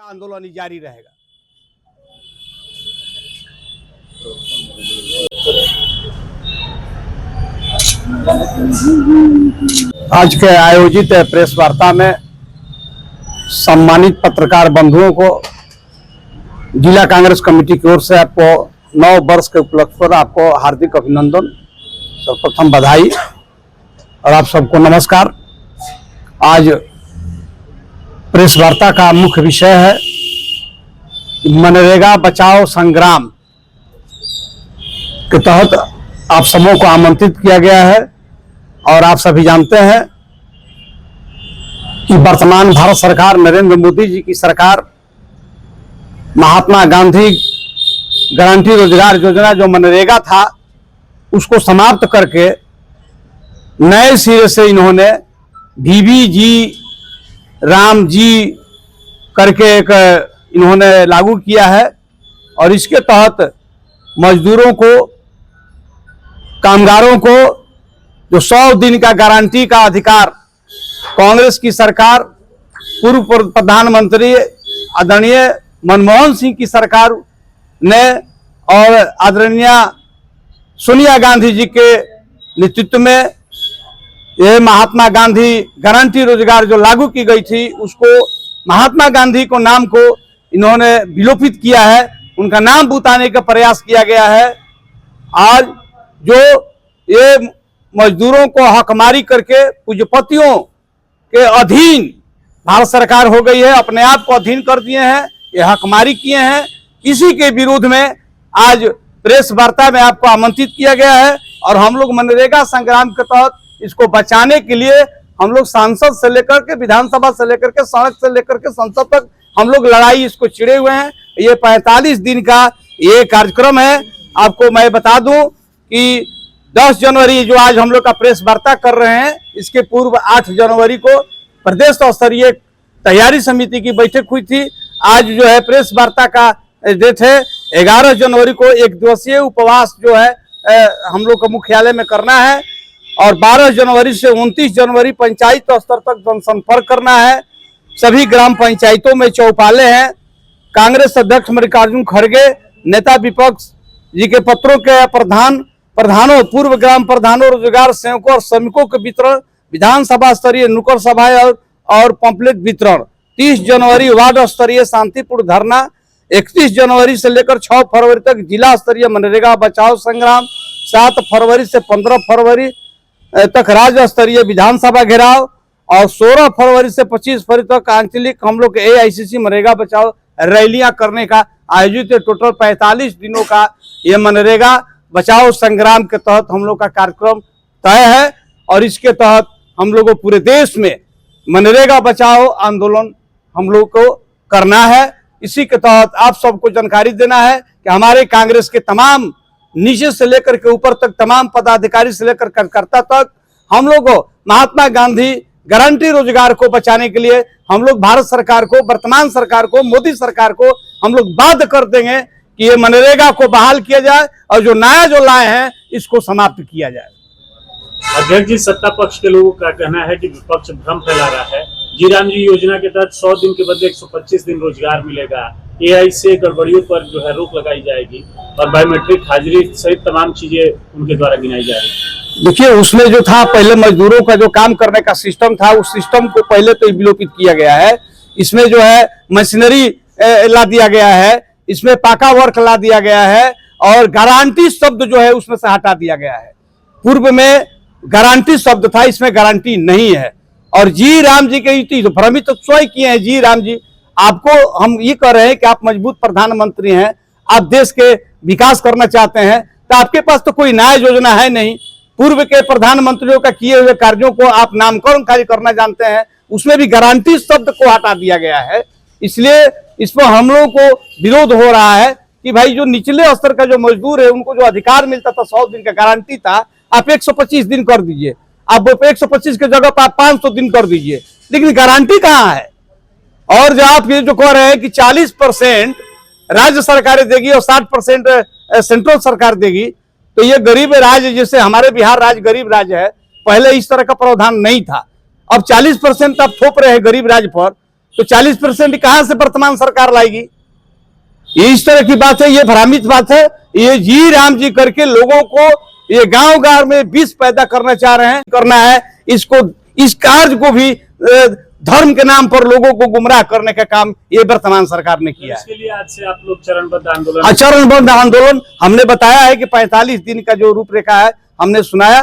आंदोलन जारी रहेगा। आज के आयोजित प्रेस वार्ता में सम्मानित पत्रकार बंधुओं को जिला कांग्रेस कमेटी की ओर से आपको 9 वर्ष के उपलक्ष्य पर आपको हार्दिक अभिनंदन, सर्वप्रथम बधाई और आप सबको नमस्कार। आज प्रेस वार्ता का मुख्य विषय है मनरेगा बचाओ संग्राम के तहत आप सबों को आमंत्रित किया गया है। और आप सभी जानते हैं कि वर्तमान भारत सरकार, नरेंद्र मोदी जी की सरकार, महात्मा गांधी गारंटी रोजगार योजना जो मनरेगा था उसको समाप्त करके नए सिरे से इन्होंने बीबीजी राम जी करके एक इन्होंने लागू किया है। और इसके तहत मजदूरों को, कामगारों को जो 100 दिन का गारंटी का अधिकार कांग्रेस की सरकार, पूर्व प्रधानमंत्री आदरणीय मनमोहन सिंह की सरकार ने और आदरणीय सोनिया गांधी जी के नेतृत्व में यह महात्मा गांधी गारंटी रोजगार जो लागू की गई थी उसको महात्मा गांधी को नाम को इन्होंने विलोपित किया है, उनका नाम बुताने का प्रयास किया गया है। आज जो ये मजदूरों को हकमारी करके पूंजीपतियों के अधीन भारत सरकार हो गई है, अपने आप को अधीन कर दिए हैं, ये हकमारी किए हैं। इसी के विरोध में आज प्रेस वार्ता में आपको आमंत्रित किया गया है। और हम लोग मनरेगा संग्राम के तहत इसको बचाने के लिए हम लोग सांसद से लेकर के, विधानसभा से लेकर के, सड़क से लेकर के संसद तक हम लोग लड़ाई इसको छिड़े हुए हैं। ये 45 दिन का ये कार्यक्रम है। आपको मैं बता दूं कि 10 जनवरी जो आज हम लोग का प्रेस वार्ता कर रहे हैं, इसके पूर्व 8 जनवरी को प्रदेश स्तरीय तैयारी समिति की बैठक हुई थी। आज जो है प्रेस वार्ता का डेट है 11 जनवरी को। 1 दिवसीय उपवास जो है हम लोग को मुख्यालय में करना है। और 12 जनवरी से 29 जनवरी पंचायत स्तर तक जनसंपर्क करना है। सभी ग्राम पंचायतों में चौपाले हैं। कांग्रेस अध्यक्ष मल्लिकार्जुन खड़गे, नेता विपक्ष जी के पत्रों के प्रधानों, पूर्व ग्राम प्रधानों, रोजगार सेवकों और श्रमिकों के वितरण, विधानसभा स्तरीय नुक्कड़ सभाएं और पंपलेट वितरण। 30 जनवरी वार्ड स्तरीय शांतिपूर्ण धरना। 31 जनवरी से लेकर 6 फरवरी तक जिला स्तरीय मनरेगा बचाओ संग्राम। 7 फरवरी से 15 फरवरी तक राज्य स्तरीय विधानसभा घेराव। और 16 फरवरी से 25 फरवरी तक आंचलिक हम लोग AICC मनरेगा बचाओ रैलियां करने का आयोजित टोटल 45 दिनों का ये मनरेगा बचाओ संग्राम के तहत हम लोग का कार्यक्रम तय है। और इसके तहत हम लोग को पूरे देश में मनरेगा बचाओ आंदोलन हम लोग को करना है। इसी के तहत आप सबको जानकारी देना है कि हमारे कांग्रेस के तमाम नीचे से लेकर के ऊपर तक, तमाम पदाधिकारी से लेकर कार्यकर्ता तक, हम लोग को महात्मा गांधी गारंटी रोजगार को बचाने के लिए हम लोग भारत सरकार को, वर्तमान सरकार को, मोदी सरकार को हम लोग बाध्य कर देंगे कि ये मनरेगा को बहाल किया जाए और जो नया जो लाए हैं इसको समाप्त किया जाए। अध्यक्ष जी, सत्ता पक्ष के लोगों का कहना है कि विपक्ष भ्रम फैला रहा है। जी राम जी योजना के तहत 100 दिन के बदले 125 दिन रोजगार मिलेगा। AI से गड़बड़ियों पर जो है रोक लगाई जाएगी और बायोमेट्रिक हाजिरी सहित तमाम चीजें उनके द्वारा गिनाई जा रही। देखिए, उसमें जो था पहले मजदूरों का जो काम करने का सिस्टम था, उस सिस्टम को पहले तो विलोपित किया गया है। इसमें जो है मशीनरी ला दिया गया है, इसमें पाका वर्क ला दिया गया है और गारंटी शब्द जो है उसमें से हटा दिया गया है। पूर्व में गारंटी शब्द था, इसमें गारंटी नहीं है। और जी राम जी के तो भ्रमित तो स्वयं किए हैं। जी राम जी, आपको हम ये कह रहे हैं कि आप मजबूत प्रधानमंत्री हैं, आप देश के विकास करना चाहते हैं, तो आपके पास तो कोई नया योजना है नहीं। पूर्व के प्रधानमंत्रियों का किए हुए कार्यों को आप नामकरण कार्य करना जानते हैं, उसमें भी गारंटी शब्द को हटा दिया गया है। इसलिए इस पर हम लोगों को विरोध हो रहा है कि भाई जो निचले स्तर का जो मजदूर है उनको जो अधिकार मिलता था, 100 दिन का गारंटी था, आप 125 दिन कर दीजिए। आप 125 की जगह पर आप 500 दिन कर दीजिए, लेकिन गारंटी कहाँ है? और जो आप ये जो कह रहे हैं कि 40% राज्य सरकारें देगी और 60% सेंट्रल सरकार देगी, तो ये गरीब राज्य, जैसे हमारे बिहार राज्य गरीब राज्य है, पहले इस तरह का प्रावधान नहीं था। अब 40% आप थोप रहे हैं गरीब राज्य पर, तो 40% कहां से वर्तमान सरकार लाएगी? ये इस तरह की बात है, ये भ्रामित बात है। ये जी राम जी करके लोगों को ये गांव गांव में विष पैदा करना चाह रहे हैं, करना है इसको, इस कार्य को भी धर्म के नाम पर लोगों को गुमराह करने का काम ये वर्तमान सरकार ने किया है। इसके लिए आज से आप लोग चरणबद्ध आंदोलन चरणबद्ध आंदोलन हमने बताया है कि 45 दिन का जो रूपरेखा है हमने सुनाया।